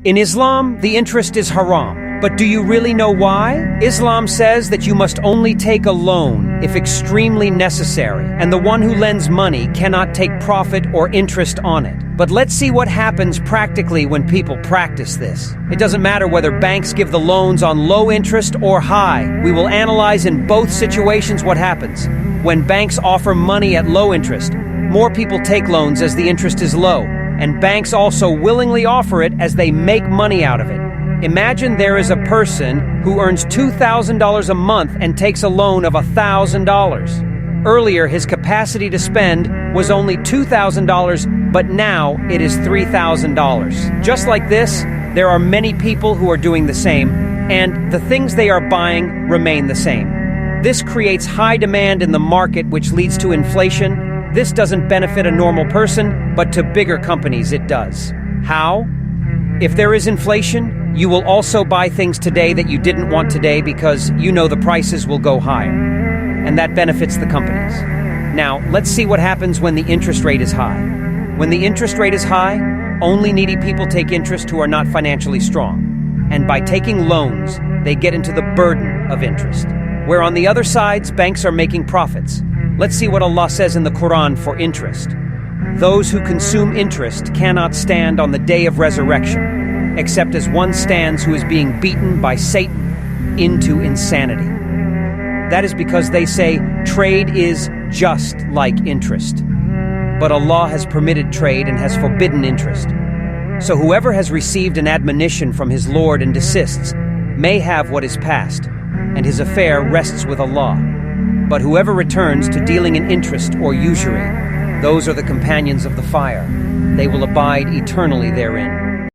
In Islam, the interest is haram. But do you really know why? Islam says that you must only take a loan if extremely necessary, and the one who lends money cannot take profit or interest on it. But let's see what happens practically when people practice this. It doesn't matter whether banks give the loans on low interest or high. We will analyze in both situations what happens. When banks offer money at low interest, more people take loans as the interest is low, and banks also willingly offer it as they make money out of it. Imagine there is a person who earns $2,000 a month and takes a loan of $1,000. Earlier, his capacity to spend was only $2,000, but now it is $3,000. Just like this, there are many people who are doing the same, and the things they are buying remain the same. This creates high demand in the market, which leads to inflation. This doesn't benefit a normal person, but to bigger companies it does. How? If there is inflation, you will also buy things today that you didn't want today because you know the prices will go higher. And that benefits the companies. Now, let's see what happens when the interest rate is high. When the interest rate is high, only needy people take interest who are not financially strong. And by taking loans, they get into the burden of interest. Where on the other sides, banks are making profits. Let's see what Allah says in the Quran for interest. Those who consume interest cannot stand on the day of resurrection, except as one stands who is being beaten by Satan into insanity. That is because they say trade is just like interest. But Allah has permitted trade and has forbidden interest. So whoever has received an admonition from his Lord and desists may have what is past, and his affair rests with Allah. But whoever returns to dealing in interest or usury, those are the companions of the fire. They will abide eternally therein.